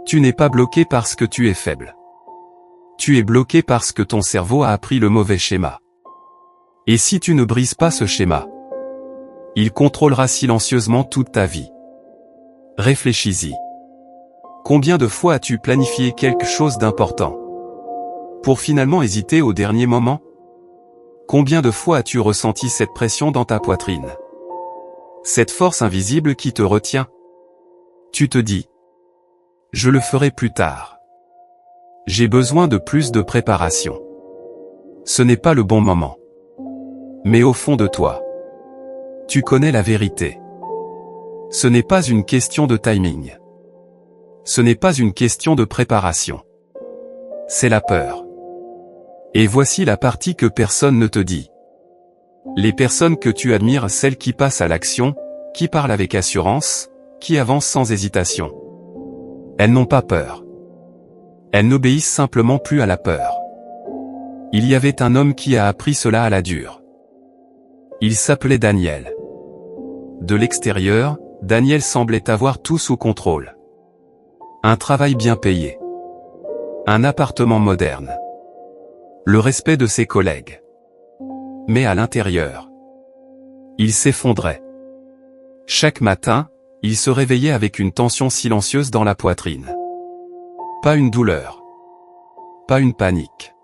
Tu n'es pas bloqué parce que tu es faible. Tu es bloqué parce que ton cerveau a appris le mauvais schéma. Et si tu ne brises pas ce schéma, il contrôlera silencieusement toute ta vie. Réfléchis-y. Combien de fois as-tu planifié quelque chose d'important pour finalement hésiter au dernier moment? Combien de fois as-tu ressenti cette pression dans ta poitrine? Cette force invisible qui te retient? Tu te dis: je le ferai plus tard. J'ai besoin de plus de préparation. Ce n'est pas le bon moment. Mais au fond de toi, tu connais la vérité. Ce n'est pas une question de timing. Ce n'est pas une question de préparation. C'est la peur. Et voici la partie que personne ne te dit. Les personnes que tu admires, celles qui passent à l'action, qui parlent avec assurance, qui avancent sans hésitation. Elles n'ont pas peur. Elles n'obéissent simplement plus à la peur. Il y avait un homme qui a appris cela à la dure. Il s'appelait Daniel. De l'extérieur, Daniel semblait avoir tout sous contrôle. Un travail bien payé. Un appartement moderne. Le respect de ses collègues. Mais à l'intérieur, il s'effondrait. Chaque matin, il se réveillait avec une tension silencieuse dans la poitrine. Pas une douleur. Pas une panique.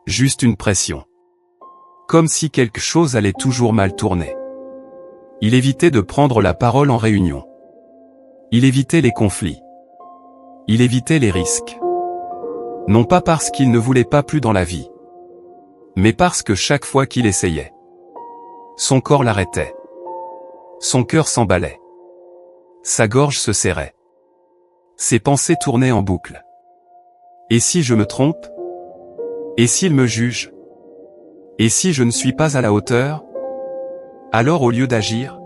Juste une pression. Comme si quelque chose allait toujours mal tourner. Il évitait de prendre la parole en réunion. Il évitait les conflits. Il évitait les risques. Non pas parce qu'il ne voulait pas plus dans la vie, mais parce que chaque fois qu'il essayait, son corps l'arrêtait. Son cœur s'emballait. Sa gorge se serrait. Ses pensées tournaient en boucle. Et si je me trompe? Et s'il me juge? Et si je ne suis pas à la hauteur? Alors au lieu d'agir,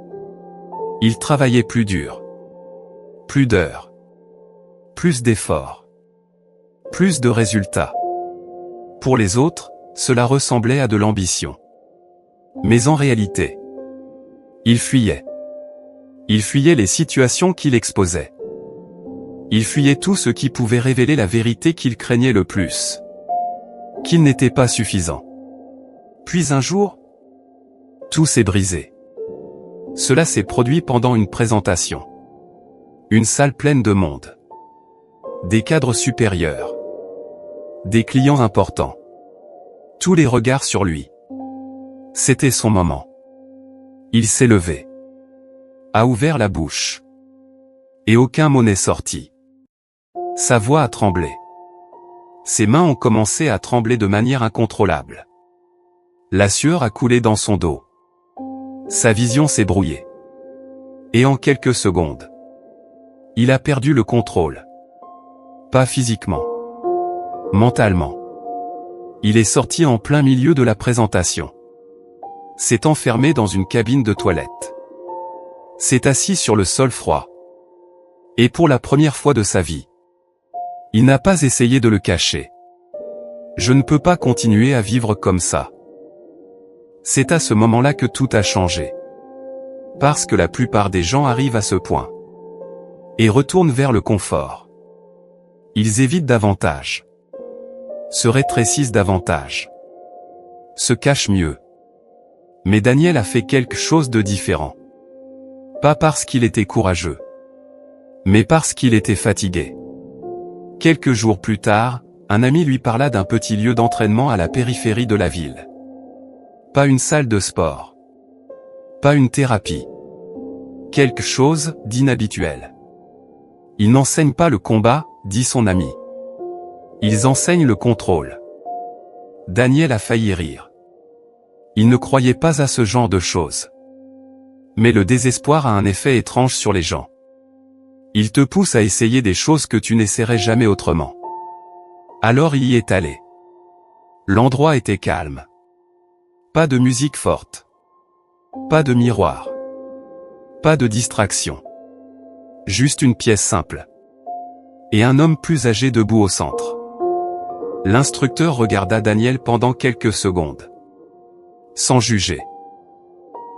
il travaillait plus dur. Plus d'heures. Plus d'efforts. Plus de résultats. Pour les autres, cela ressemblait à de l'ambition. Mais en réalité, il fuyait. Il fuyait les situations qu'il exposait. Il fuyait tout ce qui pouvait révéler la vérité qu'il craignait le plus. Qu'il n'était pas suffisant. Puis un jour, tout s'est brisé. Cela s'est produit pendant une présentation. Une salle pleine de monde. Des cadres supérieurs. Des clients importants. Tous les regards sur lui. C'était son moment. Il s'est levé. A ouvert la bouche. Et aucun mot n'est sorti. Sa voix a tremblé. Ses mains ont commencé à trembler de manière incontrôlable. La sueur a coulé dans son dos. Sa vision s'est brouillée. Et en quelques secondes, il a perdu le contrôle. Pas physiquement. Mentalement. Il est sorti en plein milieu de la présentation. S'est enfermé dans une cabine de toilette. S'est assis sur le sol froid. Et pour la première fois de sa vie, il n'a pas essayé de le cacher. Je ne peux pas continuer à vivre comme ça. C'est à ce moment-là que tout a changé. Parce que la plupart des gens arrivent à ce point. Et retournent vers le confort. Ils évitent davantage. Se rétrécissent davantage. Se cachent mieux. Mais Daniel a fait quelque chose de différent. Pas parce qu'il était courageux. Mais parce qu'il était fatigué. Quelques jours plus tard, un ami lui parla d'un petit lieu d'entraînement à la périphérie de la ville. Pas une salle de sport. Pas une thérapie. Quelque chose d'inhabituel. Ils n'enseignent pas le combat, dit son ami. Ils enseignent le contrôle. Daniel a failli rire. Il ne croyait pas à ce genre de choses. Mais le désespoir a un effet étrange sur les gens. Il te pousse à essayer des choses que tu n'essaierais jamais autrement. Alors il y est allé. L'endroit était calme. Pas de musique forte. Pas de miroir. Pas de distraction. Juste une pièce simple. Et un homme plus âgé debout au centre. L'instructeur regarda Daniel pendant quelques secondes. Sans juger.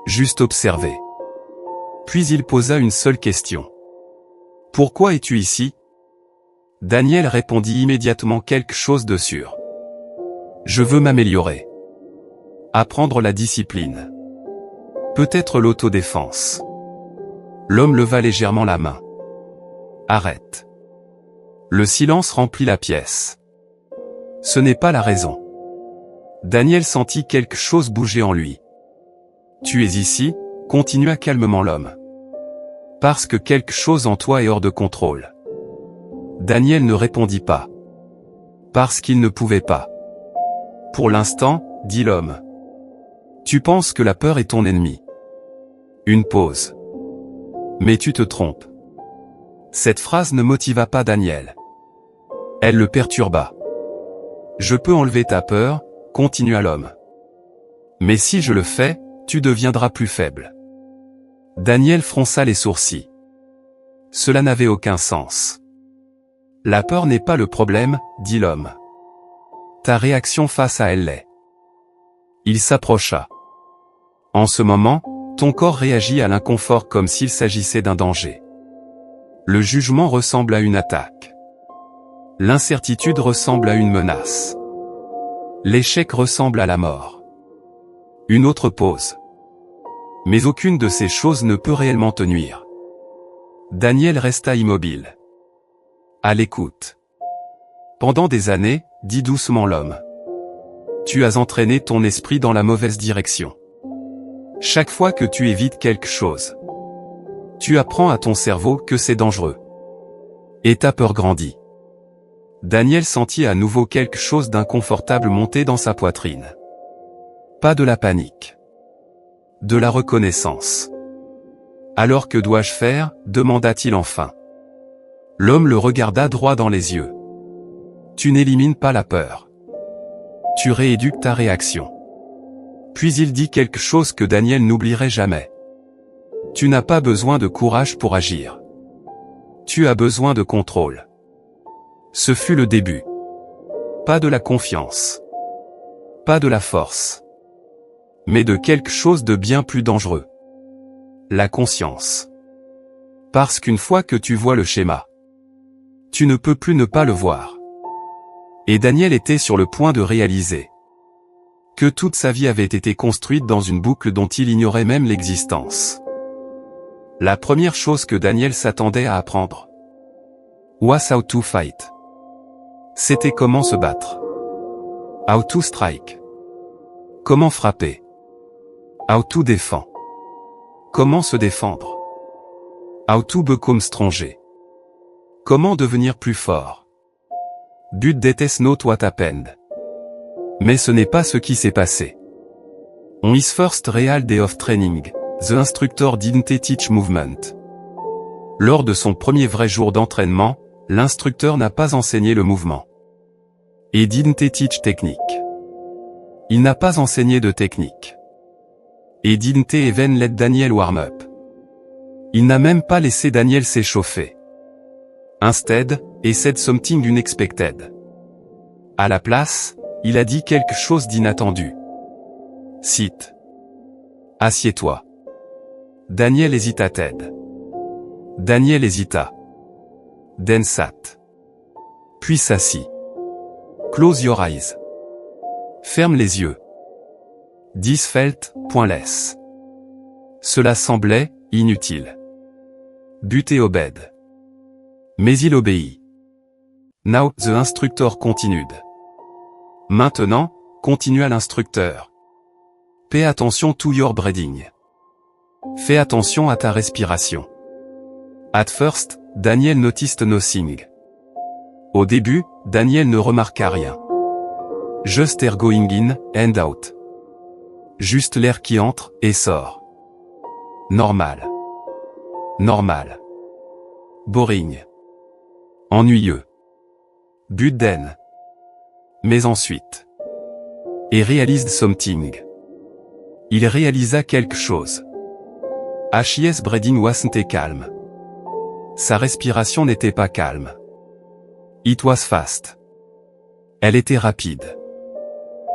Juste observer. Puis il posa une seule question. Pourquoi es-tu ici? Daniel répondit immédiatement quelque chose de sûr. Je veux m'améliorer. Apprendre la discipline. Peut-être l'autodéfense. L'homme leva légèrement la main. Arrête. Le silence remplit la pièce. Ce n'est pas la raison. Daniel sentit quelque chose bouger en lui. Tu es ici, continua calmement l'homme. Parce que quelque chose en toi est hors de contrôle. Daniel ne répondit pas. Parce qu'il ne pouvait pas. Pour l'instant, dit l'homme. Tu penses que la peur est ton ennemi. Une pause. Mais tu te trompes. Cette phrase ne motiva pas Daniel. Elle le perturba. Je peux enlever ta peur, continua l'homme. Mais si je le fais, tu deviendras plus faible. Daniel fronça les sourcils. Cela n'avait aucun sens. La peur n'est pas le problème, dit l'homme. Ta réaction face à elle l'est. Il s'approcha. En ce moment, ton corps réagit à l'inconfort comme s'il s'agissait d'un danger. Le jugement ressemble à une attaque. L'incertitude ressemble à une menace. L'échec ressemble à la mort. Une autre pause. Mais aucune de ces choses ne peut réellement te nuire. Daniel resta immobile. À l'écoute. Pendant des années, dit doucement l'homme. Tu as entraîné ton esprit dans la mauvaise direction. Chaque fois que tu évites quelque chose, tu apprends à ton cerveau que c'est dangereux. Et ta peur grandit. Daniel sentit à nouveau quelque chose d'inconfortable monter dans sa poitrine. Pas de la panique. De la reconnaissance. Alors que dois-je faire, demanda-t-il enfin. L'homme le regarda droit dans les yeux. Tu n'élimines pas la peur. Tu rééduques ta réaction. Puis il dit quelque chose que Daniel n'oublierait jamais. Tu n'as pas besoin de courage pour agir. Tu as besoin de contrôle. Ce fut le début. Pas de la confiance. Pas de la force. Mais de quelque chose de bien plus dangereux. La conscience. Parce qu'une fois que tu vois le schéma, tu ne peux plus ne pas le voir. Et Daniel était sur le point de réaliser que toute sa vie avait été construite dans une boucle dont il ignorait même l'existence. La première chose que Daniel s'attendait à apprendre was how to fight. C'était comment se battre. How to strike. Comment frapper. How to défend. Comment se défendre. How to become stronger. Comment devenir plus fort. But that is not what happened. Mais ce n'est pas ce qui s'est passé. On his first real day of training, the instructor didn't teach movement. Lors de son premier vrai jour d'entraînement, l'instructeur n'a pas enseigné le mouvement. Et didn't teach technique. Il n'a pas enseigné de technique. Et didn't even let Daniel warm up. Il n'a même pas laissé Daniel s'échauffer. Instead, he said something unexpected. À la place, il a dit quelque chose d'inattendu. Sit. Assieds-toi. Daniel hésita Ted. Daniel hésita. Then sat. Puis s'assit. Close your eyes. Ferme les yeux. This felt pointless. Cela semblait inutile. But he obeyed. Mais il obéit. Now, the instructor continued. Maintenant, continua l'instructeur. Pay attention to your breathing. Fais attention à ta respiration. At first, Daniel noticed nothing. Au début, Daniel ne remarqua rien. Just air going in and out. Juste l'air qui entre et sort. Normal. Normal. Boring. Ennuyeux. But then. Mais ensuite. He realized something. Il réalisa quelque chose. His breathing wasn't calm. Sa respiration n'était pas calme. It was fast. Elle était rapide.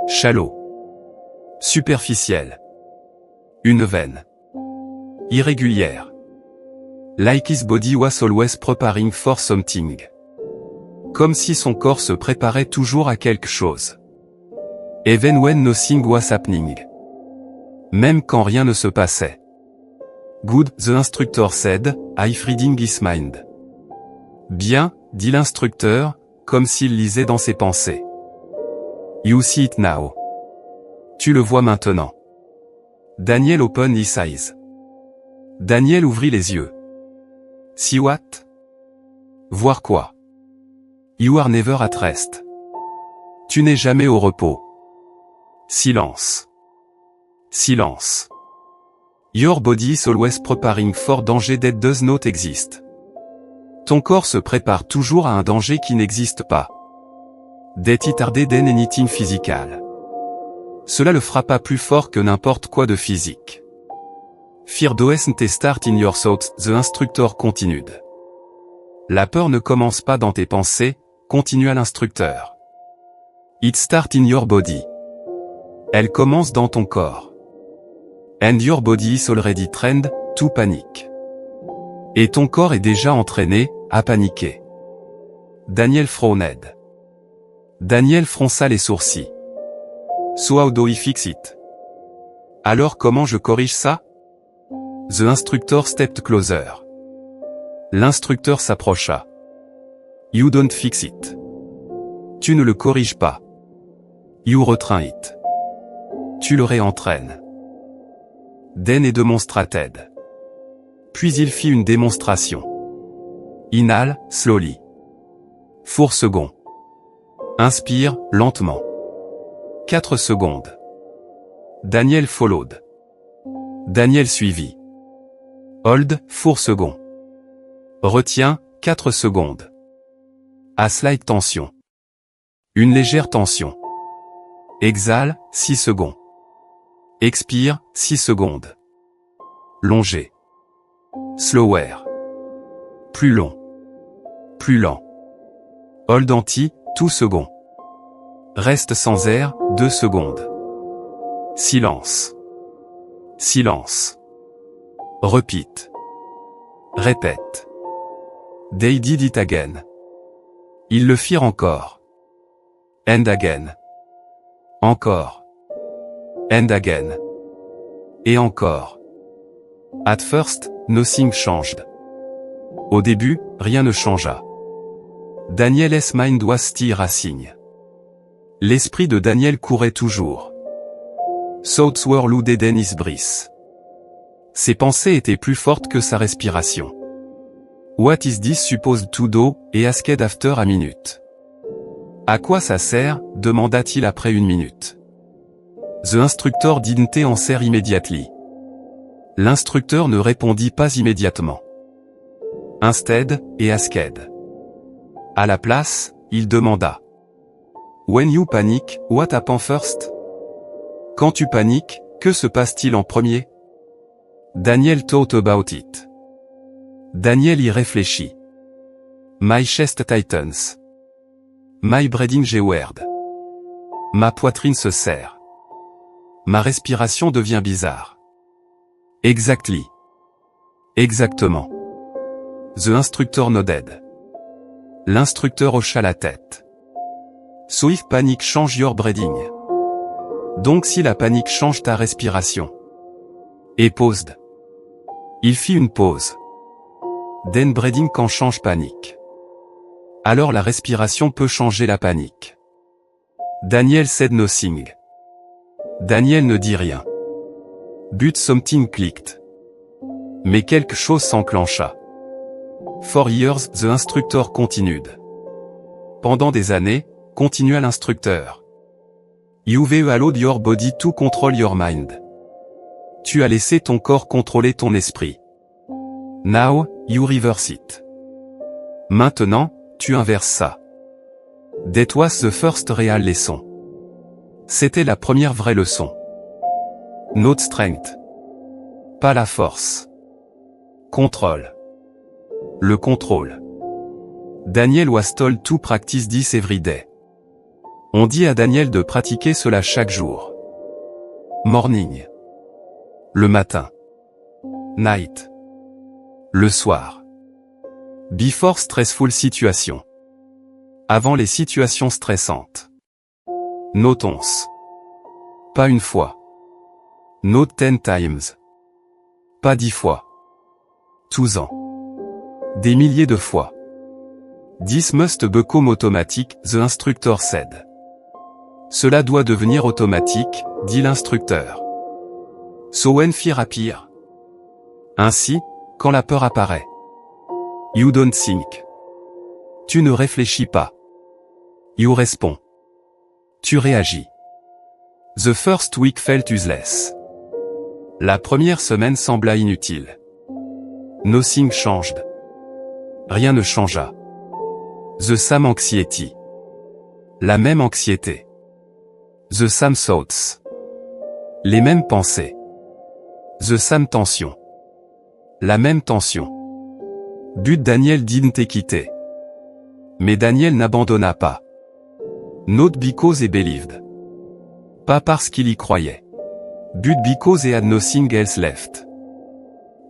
Shallow. Superficielle. Une veine. Irrégulière. Like his body was always preparing for something. Comme si son corps se préparait toujours à quelque chose. Even when nothing was happening. Même quand rien ne se passait. Good, the instructor said, if reading his mind. Bien, dit l'instructeur, comme s'il lisait dans ses pensées. You see it now. Tu le vois maintenant. Daniel opened his eyes. Daniel ouvrit les yeux. See what? Voir quoi? You are never at rest. Tu n'es jamais au repos. Silence. Silence. Your body is always preparing for danger that does not exist. Ton corps se prépare toujours à un danger qui n'existe pas. That it harder than anything physical. Cela le frappa plus fort que n'importe quoi de physique. Fear doesn't start in your thoughts, the instructor continued. La peur ne commence pas dans tes pensées, continua l'instructeur. It starts in your body. Elle commence dans ton corps. And your body is already trained to panic. Et ton corps est déjà entraîné à paniquer. Daniel frowned. Daniel fronça les sourcils. So how do I fix it? Alors comment je corrige ça? The instructor stepped closer. L'instructeur s'approcha. You don't fix it. Tu ne le corriges pas. You retrain it. Tu le réentraînes. Then et demonstrated. Puis il fit une démonstration. Inhale, slowly. 4 secondes. Inspire, lentement. 4 secondes. Daniel followed. Daniel suivit. Hold, 4 secondes. Retiens, 4 secondes. A slight tension. Une légère tension. Exhale, 6 secondes. Expire, 6 secondes. Longer. Slower. Plus long. Plus lent. Hold anti, 2 secondes. Reste sans air, 2 secondes. Silence. Silence. Repeat. Répète. They did it again. Ils le firent encore. And again. Encore. And again. Et encore. At first, nothing changed. Au début, rien ne changea. Daniel's mind was still racing. L'esprit de Daniel courait toujours. Thoughts were louder than his breath. Ses pensées étaient plus fortes que sa respiration. What is this supposed to do? Et asked after a minute. À quoi ça sert? Demanda-t-il après une minute. The instructor didn't answer immediately. L'instructeur ne répondit pas immédiatement. Instead, et asked. À la place, il demanda. When you panic, what happens first? Quand tu paniques, que se passe-t-il en premier? Daniel thought about it. Daniel y réfléchit. My chest tightens. My breathing weird. Ma poitrine se serre. Ma respiration devient bizarre. Exactly. Exactement. The instructor nodded. L'instructeur hocha la tête. So if panic change your breathing. Donc si la panique change ta respiration. Et paused. Il fit une pause. Then breathing quand change panique. Alors la respiration peut changer la panique. Daniel said nothing. Daniel ne dit rien. But something clicked. Mais quelque chose s'enclencha. For years, the instructor continued. Pendant des années, continua l'instructeur. You've allowed your body to control your mind. Tu as laissé ton corps contrôler ton esprit. Now, you reverse it. Maintenant, tu inverses ça. That was the first real lesson. C'était la première vraie leçon. Not strength. Pas la force. Contrôle. Le contrôle. Daniel was told to practice this every day. On dit à Daniel de pratiquer cela chaque jour. Morning. Le matin. Night. Le soir. Before stressful situation. Avant les situations stressantes. Notons. Pas une fois. Note 10 times. Pas 10 fois. 12 ans. Des milliers de fois. This must become automatic, the instructor said. Cela doit devenir automatique, dit l'instructeur. So when fear appears. Ainsi, quand la peur apparaît. You don't think. Tu ne réfléchis pas. You respond. Tu réagis. The first week felt useless. La première semaine sembla inutile. Nothing changed. Rien ne changea. The same anxiety. La même anxiété. The same thoughts. Les mêmes pensées. The same tension. La même tension. But Daniel didn't quitté. Mais Daniel n'abandonna pas. Not because he believed. Pas parce qu'il y croyait. But because he had nothing else left.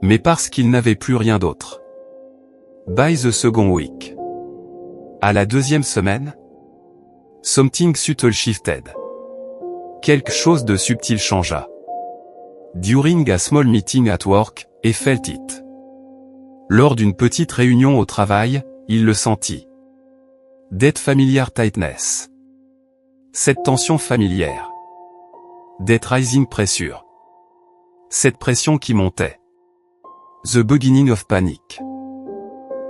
Mais parce qu'il n'avait plus rien d'autre. By the second week. À la deuxième semaine. Something subtle shifted. Quelque chose de subtil changea. During a small meeting at work, he felt it. Lors d'une petite réunion au travail, il le sentit. That familiar tightness. Cette tension familière. That rising pressure. Cette pression qui montait. The beginning of panic.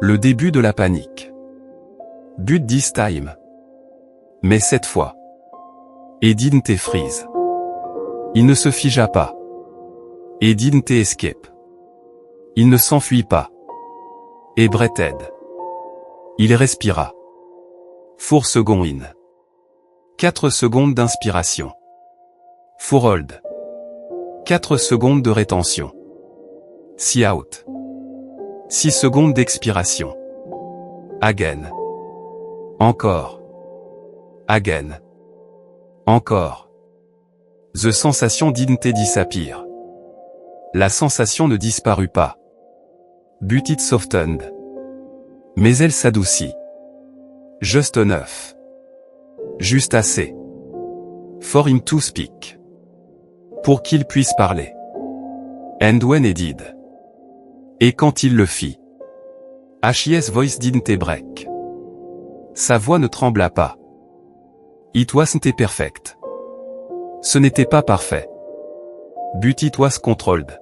Le début de la panique. But this time. Mais cette fois. He didn't freeze. Il ne se figea pas. He didn't escape. Il ne s'enfuit pas. He breathed. Il respira. 4 secondes in. 4 secondes d'inspiration. 4 hold. 4 secondes de rétention. 6 out. 6 secondes d'expiration. Again. Encore. Again. Encore. The sensation didn't disappear. La sensation ne disparut pas. But it softened. Mais elle s'adoucit. Just enough. Juste assez. For him to speak. Pour qu'il puisse parler. And when he did. Et quand il le fit. His voice didn't break. Sa voix ne trembla pas. It wasn't perfect. Ce n'était pas parfait. But it was controlled.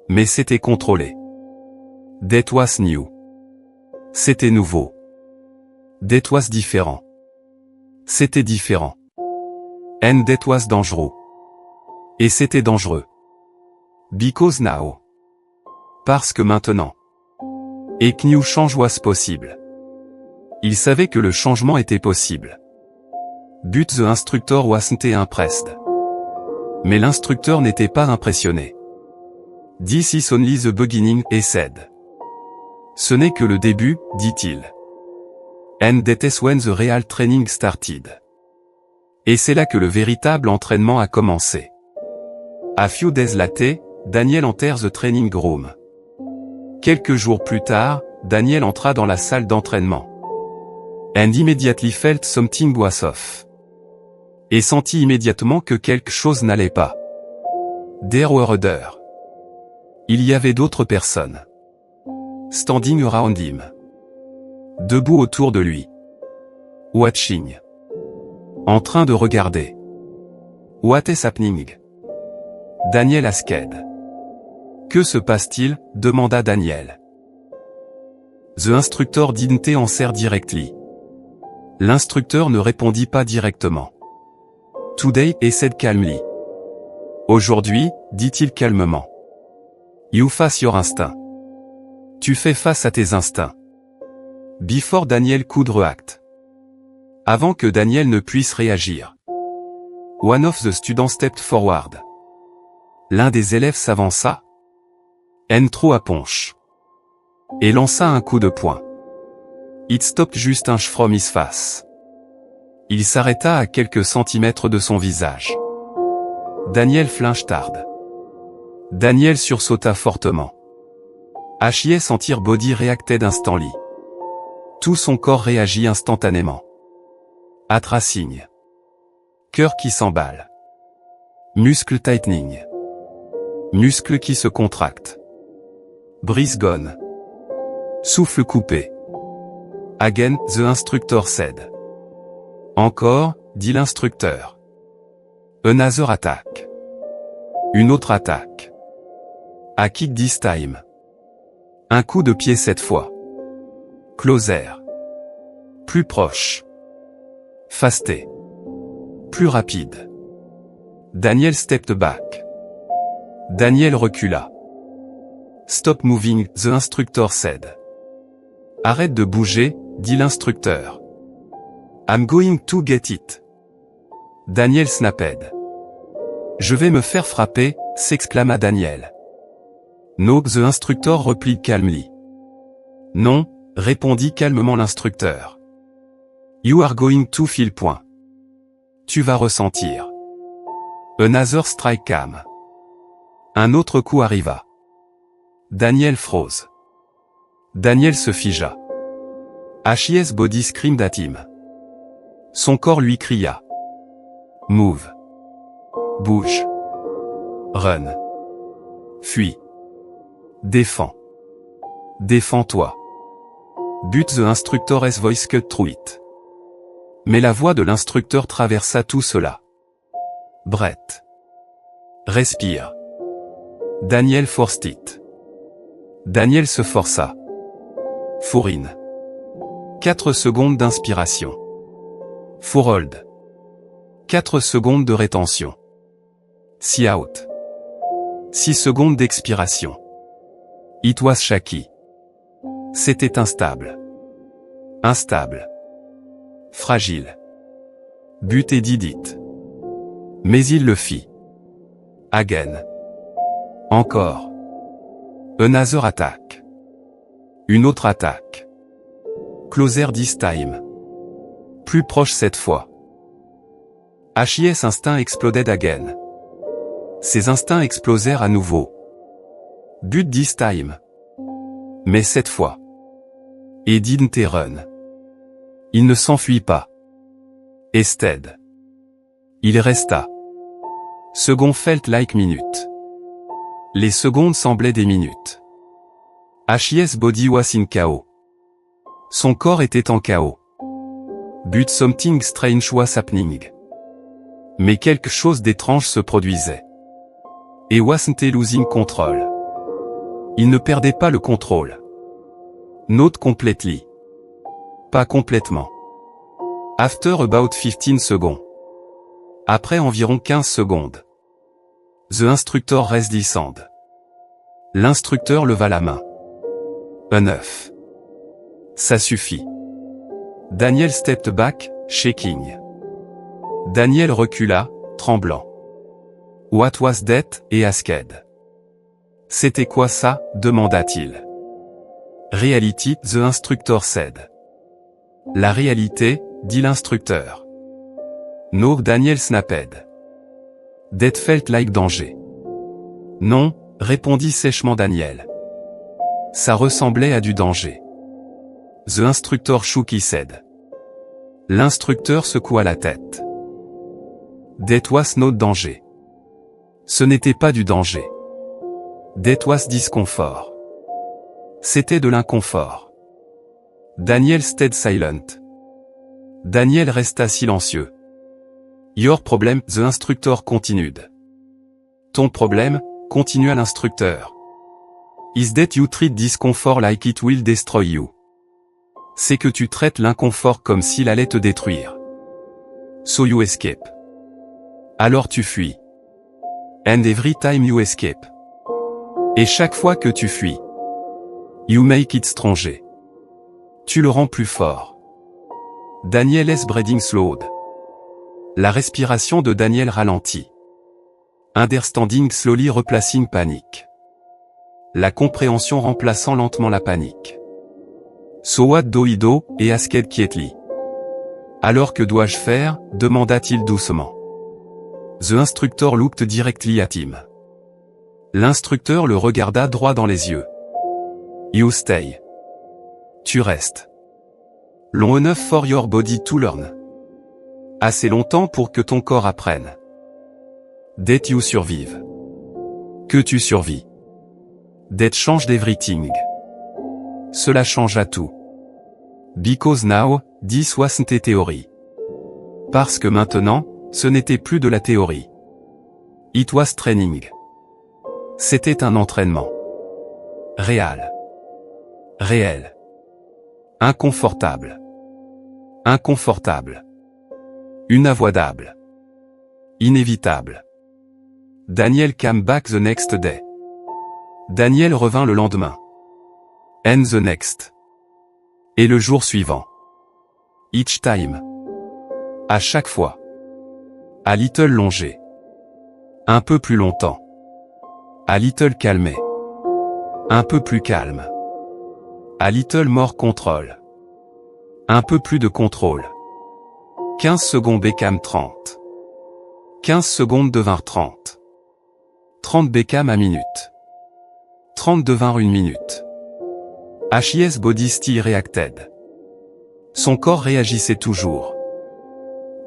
Mais c'était contrôlé. That was new. C'était nouveau. That was différent. C'était différent. And that was dangereux. Et c'était dangereux. Because now. Parce que maintenant. Et new change was possible. Il savait que le changement était possible. But the instructor wasn't impressed. Mais l'instructeur n'était pas impressionné. This is only the beginning, he said. Ce n'est que le début, dit-il. And that is when the real training started. Et c'est là que le véritable entraînement a commencé. A few days later, Daniel entered the training room. Quelques jours plus tard, Daniel entra dans la salle d'entraînement. And immediately felt something was off. Et sentit immédiatement que quelque chose n'allait pas. There were others. Il y avait d'autres personnes. Standing around him. Debout autour de lui. Watching. En train de regarder. What is happening? Daniel asked. Que se passe-t-il? Demanda Daniel. The instructor didn't answer directly. L'instructeur ne répondit pas directement. Today, he said calmly. Aujourd'hui, dit-il calmement. You face your instinct. Tu fais face à tes instincts. Before Daniel could react. Avant que Daniel ne puisse réagir. One of the students stepped forward. L'un des élèves s'avança. And threw a punch. Et lança un coup de poing. It stopped just inch from his face. Il s'arrêta à quelques centimètres de son visage. Daniel flinched hard. Daniel sursauta fortement. His entire body reacted instantly. Tout son corps réagit instantanément. Atracing. Cœur qui s'emballe. Muscle tightening. Muscle qui se contracte. Breath gone. Souffle coupé. Again, the instructor said. Encore, dit l'instructeur. Another attack. Une autre attaque. A kick this time. Un coup de pied cette fois. Closer. Plus proche. Faster. Plus rapide. Daniel stepped back. Daniel recula. Stop moving, the instructor said. Arrête de bouger, dit l'instructeur. I'm going to get it. Daniel snapped. Je vais me faire frapper, s'exclama Daniel. No, the instructor replied calmly. Non, répondit calmement l'instructeur. You are going to feel point. Tu vas ressentir. Another strike came. Un autre coup arriva. Daniel froze. Daniel se figea. His body screamed at him. Son corps lui cria. Move. Bouge. Run. Fuis. Défends. Défends-toi. But the instructor's voice cut through it. Mais la voix de l'instructeur traversa tout cela. Brett. Respire. Daniel forced it. Daniel se força. Fourine. 4 secondes d'inspiration. Fourhold. 4 secondes de rétention. See out. 6 secondes d'expiration. It was shaky. C'était instable. Instable. Fragile. But et did it. Mais il le fit. Again. Encore. Another attack. Une autre attaque. Closer this time. Plus proche cette fois. His instinct exploded again. Ses instincts explosèrent à nouveau. But this time. Mais cette fois. Et didn't run. Il ne s'enfuit pas. Instead. Il resta. Second felt like minutes. Les secondes semblaient des minutes. His body was in chaos. Son corps était en chaos. But something strange was happening. Mais quelque chose d'étrange se produisait. Et wasn't losing control. Il ne perdait pas le contrôle. Not completely. Pas complètement. After about 15 secondes. Après environ 15 secondes. The instructor raised his hand. L'instructeur leva la main. Enough. Ça suffit. Daniel stepped back, shaking. Daniel recula, tremblant. What was that? Et asked. C'était quoi ça? Demanda-t-il. Reality, the instructor said. La réalité, dit l'instructeur. No, Daniel snapped. That felt like danger. Non, répondit sèchement Daniel. Ça ressemblait à du danger. The instructor shook his head. L'instructeur secoua la tête. That was not danger. Ce n'était pas du danger. That was discomfort. C'était de l'inconfort. Daniel stayed silent. Daniel resta silencieux. Your problem, the instructor continued. Ton problème, continua l'instructeur. Is that you treat discomfort like it will destroy you. C'est que tu traites l'inconfort comme s'il allait te détruire. So you escape. Alors tu fuis. And every time you escape. Et chaque fois que tu fuis. You make it stronger. Tu le rends plus fort. Daniel's breathing slowed. La respiration de Daniel ralentit. Understanding slowly replacing panic. La compréhension remplaçant lentement la panique. So what do I do? Et asked quietly. Alors que dois-je faire? Demanda-t-il doucement. The instructor looked directly at him. L'instructeur le regarda droit dans les yeux. You stay. Tu restes. Long enough for your body to learn. Assez longtemps pour que ton corps apprenne. That you survive. Que tu survis. That changed everything. Cela changea tout. Because now, this wasn't a theory. Parce que maintenant, ce n'était plus de la théorie. It was training. C'était un entraînement. Réel. Réel. Inconfortable. Inconfortable. Unavoidable. Inévitable. Daniel came back the next day. Daniel revint le lendemain. And the next. Et le jour suivant. Each time. À chaque fois. A little longer. Un peu plus longtemps. A little calmer. Un peu plus calme. A little more control. Un peu plus de contrôle. 15 secondes became 30. 15 secondes devinrent 30. 30 became a minute. 30 devinrent une minute. His body still reacted. Son corps réagissait toujours.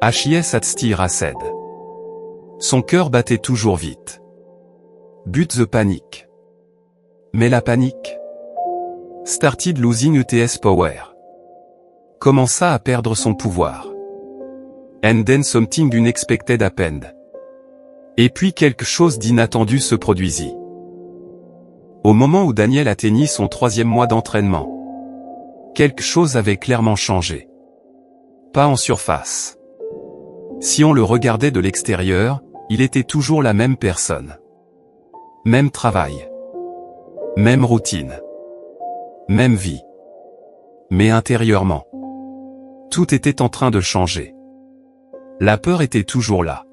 His had still raced. Son cœur battait toujours vite. But the panic. Mais la panique started losing its power. Commença à perdre son pouvoir. And then something unexpected happened. Et puis quelque chose d'inattendu se produisit. Au moment où Daniel atteignit son 3e mois d'entraînement, quelque chose avait clairement changé. Pas en surface. Si on le regardait de l'extérieur, il était toujours la même personne. Même travail. Même routine. Même vie. Mais intérieurement, tout était en train de changer. La peur était toujours là.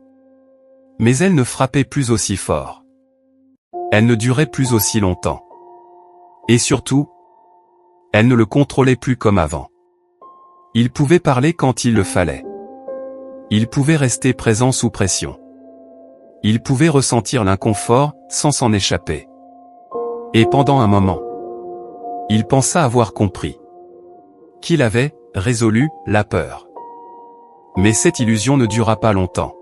Mais elle ne frappait plus aussi fort. Elle ne durait plus aussi longtemps. Et surtout, elle ne le contrôlait plus comme avant. Il pouvait parler quand il le fallait. Il pouvait rester présent sous pression. Il pouvait ressentir l'inconfort, sans s'en échapper. Et pendant un moment, il pensa avoir compris qu'il avait résolu la peur. Mais cette illusion ne dura pas longtemps.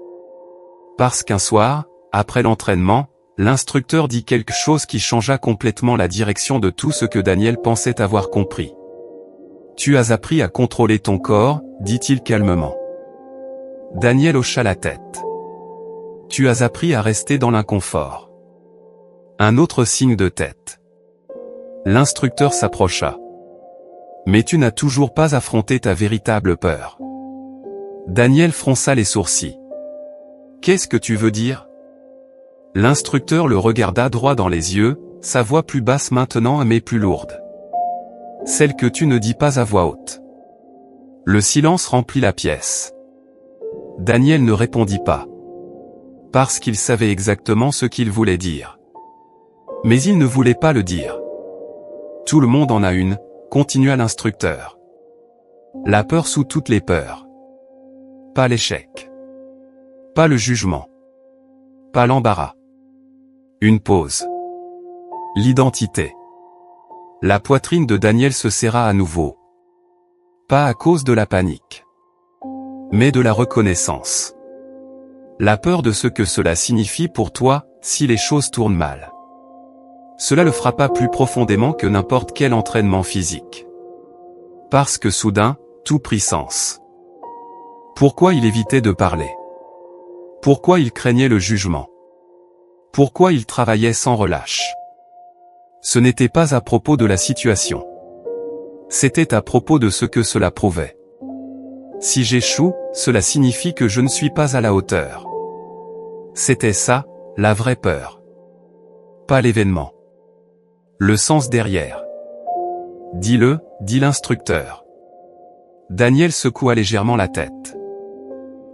Parce qu'un soir, après l'entraînement, l'instructeur dit quelque chose qui changea complètement la direction de tout ce que Daniel pensait avoir compris. Tu as appris à contrôler ton corps, dit-il calmement. Daniel hocha la tête. Tu as appris à rester dans l'inconfort. Un autre signe de tête. L'instructeur s'approcha. Mais tu n'as toujours pas affronté ta véritable peur. Daniel fronça les sourcils. Qu'est-ce que tu veux dire? L'instructeur le regarda droit dans les yeux, sa voix plus basse maintenant mais plus lourde. Celle que tu ne dis pas à voix haute. Le silence remplit la pièce. Daniel ne répondit pas. Parce qu'il savait exactement ce qu'il voulait dire. Mais il ne voulait pas le dire. Tout le monde en a une, continua l'instructeur. La peur sous toutes les peurs. Pas l'échec. Pas le jugement. Pas l'embarras. Une pause. L'identité. La poitrine de Daniel se serra à nouveau. Pas à cause de la panique. Mais de la reconnaissance. La peur de ce que cela signifie pour toi, si les choses tournent mal. Cela le frappa plus profondément que n'importe quel entraînement physique. Parce que soudain, tout prit sens. Pourquoi il évitait de parler? Pourquoi il craignait le jugement? Pourquoi il travaillait sans relâche? Ce n'était pas à propos de la situation. C'était à propos de ce que cela prouvait. Si j'échoue, cela signifie que je ne suis pas à la hauteur. C'était ça, la vraie peur. Pas l'événement. Le sens derrière. Dis-le, dit l'instructeur. Daniel secoua légèrement la tête.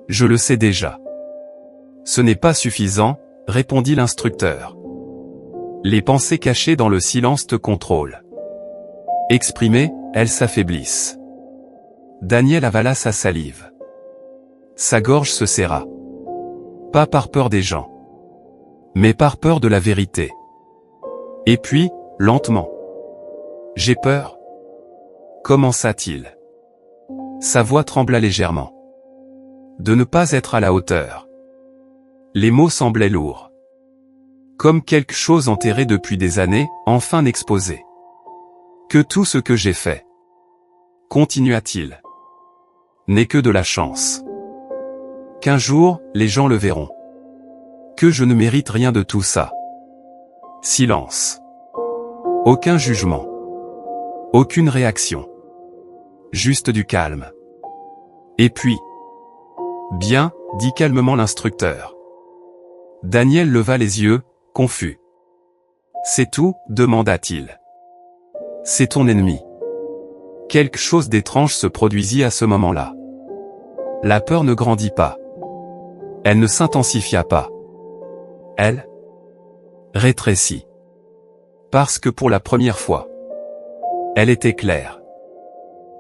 Je le sais déjà. Ce n'est pas suffisant, répondit l'instructeur. Les pensées cachées dans le silence te contrôlent. Exprimées, elles s'affaiblissent. Daniel avala sa salive. Sa gorge se serra. Pas par peur des gens. Mais par peur de la vérité. Et puis, lentement. J'ai peur. Commença-t-il. Sa voix trembla légèrement. De ne pas être à la hauteur. Les mots semblaient lourds. Comme quelque chose enterré depuis des années, enfin exposé. Que tout ce que j'ai fait, continua-t-il, n'est que de la chance. Qu'un jour, les gens le verront. Que je ne mérite rien de tout ça. Silence. Aucun jugement. Aucune réaction. Juste du calme. Et puis... Bien, dit calmement l'instructeur. Daniel leva les yeux, confus. C'est tout, demanda-t-il. C'est ton ennemi. Quelque chose d'étrange se produisit à ce moment-là. La peur ne grandit pas. Elle ne s'intensifia pas. Elle rétrécit. Parce que pour la première fois, elle était claire.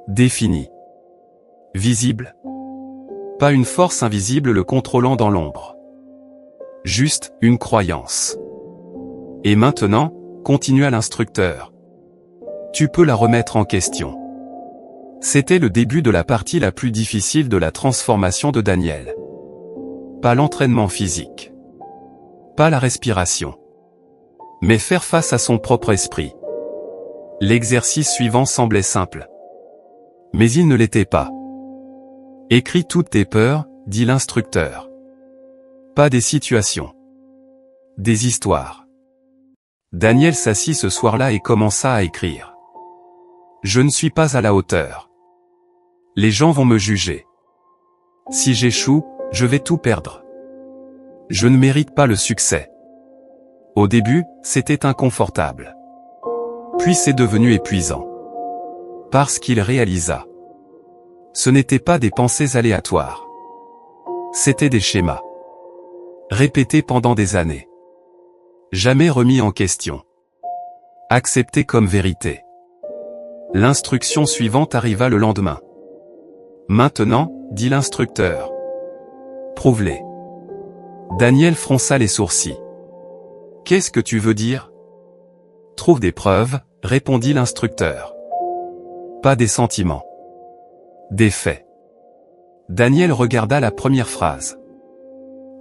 Définie. Visible. Pas une force invisible le contrôlant dans l'ombre. Juste une croyance. Et maintenant, continua l'instructeur. Tu peux la remettre en question. C'était le début de la partie la plus difficile de la transformation de Daniel. Pas l'entraînement physique. Pas la respiration. Mais faire face à son propre esprit. L'exercice suivant semblait simple. Mais il ne l'était pas. Écris toutes tes peurs, dit l'instructeur. Pas des situations. Des histoires. Daniel s'assit ce soir-là et commença à écrire. Je ne suis pas à la hauteur. Les gens vont me juger. Si j'échoue, je vais tout perdre. Je ne mérite pas le succès. Au début, c'était inconfortable. Puis c'est devenu épuisant. Parce qu'il réalisa. Ce n'étaient pas des pensées aléatoires. C'étaient des schémas. Répétés pendant des années. Jamais remis en question. Acceptés comme vérité. L'instruction suivante arriva le lendemain. Maintenant, dit l'instructeur. Prouve-les. Daniel fronça les sourcils. Qu'est-ce que tu veux dire? Trouve des preuves, répondit l'instructeur. Pas des sentiments. Des faits. Daniel regarda la première phrase.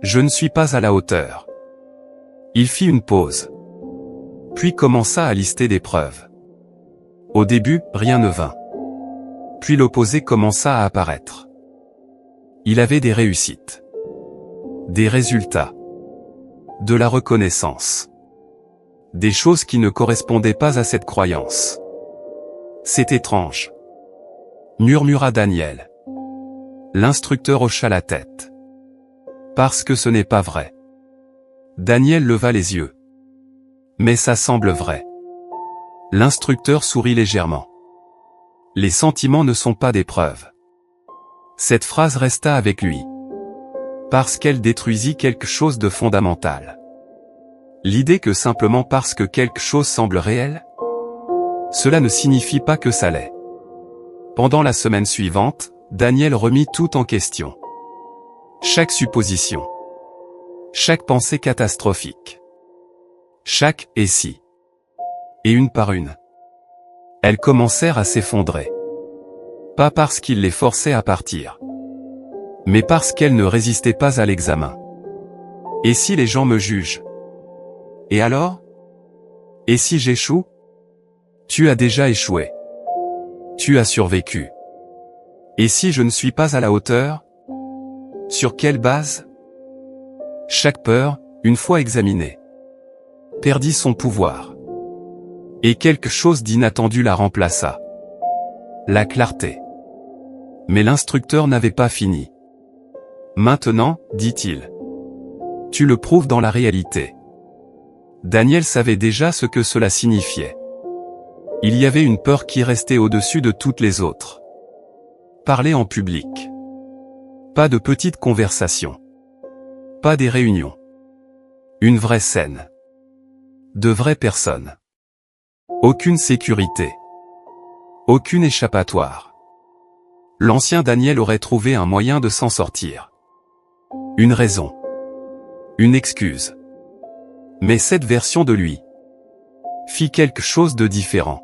Je ne suis pas à la hauteur. Il fit une pause. Puis commença à lister des preuves. Au début, rien ne vint. Puis l'opposé commença à apparaître. Il avait des réussites. Des résultats. De la reconnaissance. Des choses qui ne correspondaient pas à cette croyance. C'est étrange. Murmura Daniel. L'instructeur hocha la tête. Parce que ce n'est pas vrai. Daniel leva les yeux. Mais ça semble vrai. L'instructeur sourit légèrement. Les sentiments ne sont pas des preuves. Cette phrase resta avec lui. Parce qu'elle détruisit quelque chose de fondamental. L'idée que simplement parce que quelque chose semble réel, cela ne signifie pas que ça l'est. Pendant la semaine suivante, Daniel remit tout en question. Chaque supposition. Chaque pensée catastrophique. Chaque « et si ». Et une par une. Elles commencèrent à s'effondrer. Pas parce qu'il les forçait à partir. Mais parce qu'elles ne résistaient pas à l'examen. Et si les gens me jugent? Et alors? Et si j'échoue? Tu as déjà échoué. Tu as survécu. Et si je ne suis pas à la hauteur? Sur quelle base? Chaque peur, une fois examinée, perdit son pouvoir. Et quelque chose d'inattendu la remplaça. La clarté. Mais l'instructeur n'avait pas fini. Maintenant, dit-il. Tu le prouves dans la réalité. Daniel savait déjà ce que cela signifiait. Il y avait une peur qui restait au-dessus de toutes les autres. Parler en public. Pas de petites conversations. Pas des réunions. Une vraie scène. De vraies personnes. Aucune sécurité. Aucune échappatoire. L'ancien Daniel aurait trouvé un moyen de s'en sortir. Une raison. Une excuse. Mais cette version de lui fit quelque chose de différent.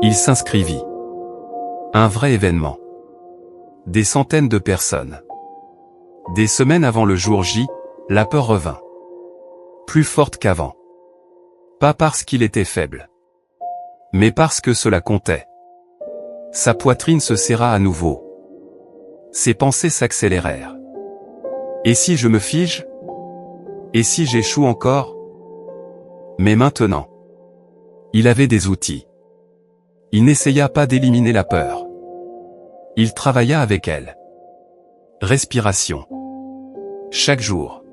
Il s'inscrivit. Un vrai événement. Des centaines de personnes. Des semaines avant le jour J, la peur revint. Plus forte qu'avant. Pas parce qu'il était faible. Mais parce que cela comptait. Sa poitrine se serra à nouveau. Ses pensées s'accélérèrent. Et si je me fige? Et si j'échoue encore? Mais maintenant, il avait des outils. Il n'essaya pas d'éliminer la peur. Il travailla avec elle. Respiration. Chaque jour.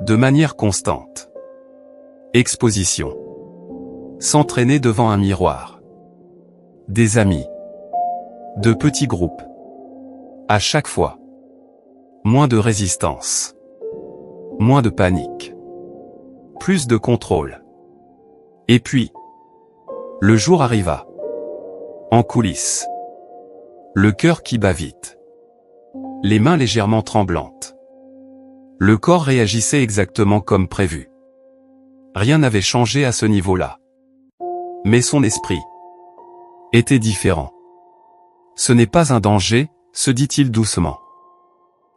De manière constante. Exposition. S'entraîner devant un miroir. Des amis. De petits groupes. À chaque fois. Moins de résistance. Moins de panique. Plus de contrôle. Et puis, le jour arriva. En coulisses. Le cœur qui bat vite. Les mains légèrement tremblantes. Le corps réagissait exactement comme prévu. Rien n'avait changé à ce niveau-là. Mais son esprit était différent. Ce n'est pas un danger, se dit-il doucement.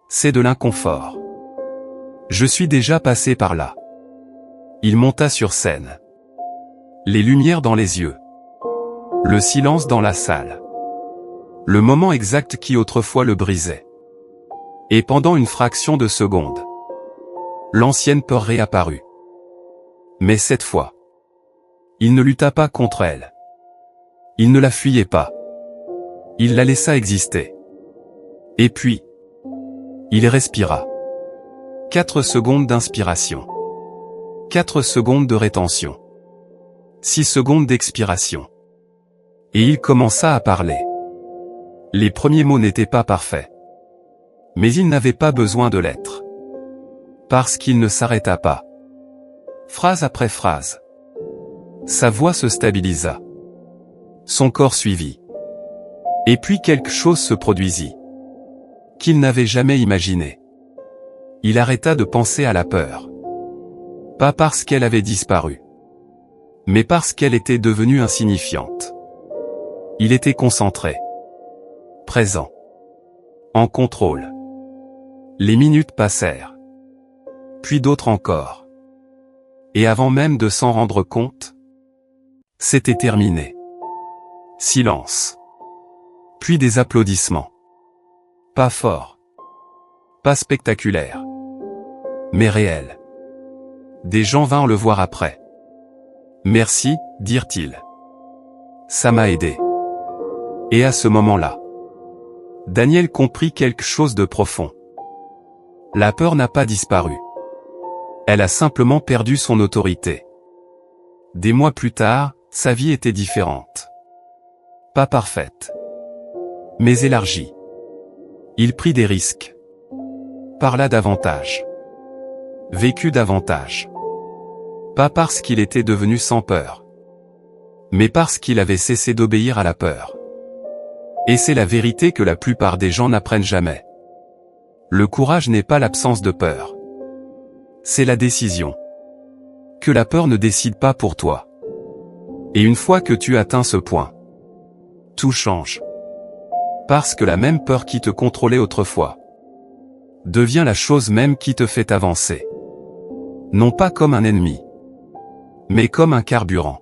C'est de l'inconfort. Je suis déjà passé par là. Il monta sur scène. Les lumières dans les yeux. Le silence dans la salle. Le moment exact qui autrefois le brisait. Et pendant une fraction de seconde, l'ancienne peur réapparut. Mais cette fois, il ne lutta pas contre elle. Il ne la fuyait pas. Il la laissa exister. Et puis, il respira. 4 secondes d'inspiration. 4 secondes de rétention. 6 secondes d'expiration. Et il commença à parler. Les premiers mots n'étaient pas parfaits. Mais il n'avait pas besoin de l'être. Parce qu'il ne s'arrêta pas. Phrase après phrase. Sa voix se stabilisa. Son corps suivit. Et puis quelque chose se produisit. Qu'il n'avait jamais imaginé. Il arrêta de penser à la peur. Pas parce qu'elle avait disparu. Mais parce qu'elle était devenue insignifiante. Il était concentré. Présent. En contrôle. Les minutes passèrent. Puis d'autres encore. Et avant même de s'en rendre compte, c'était terminé. Silence. Puis des applaudissements. Pas forts. Pas spectaculaires. Mais réels. Des gens vinrent le voir après. Merci, dirent-ils. Ça m'a aidé. Et à ce moment-là, Daniel comprit quelque chose de profond. La peur n'a pas disparu. Elle a simplement perdu son autorité. Des mois plus tard, sa vie était différente. Pas parfaite. Mais élargie. Il prit des risques. Parla davantage. Vécut davantage. Pas parce qu'il était devenu sans peur. Mais parce qu'il avait cessé d'obéir à la peur. Et c'est la vérité que la plupart des gens n'apprennent jamais. Le courage n'est pas l'absence de peur. C'est la décision. Que la peur ne décide pas pour toi. Et une fois que tu atteins ce point, tout change. Parce que la même peur qui te contrôlait autrefois devient la chose même qui te fait avancer. Non pas comme un ennemi, mais comme un carburant.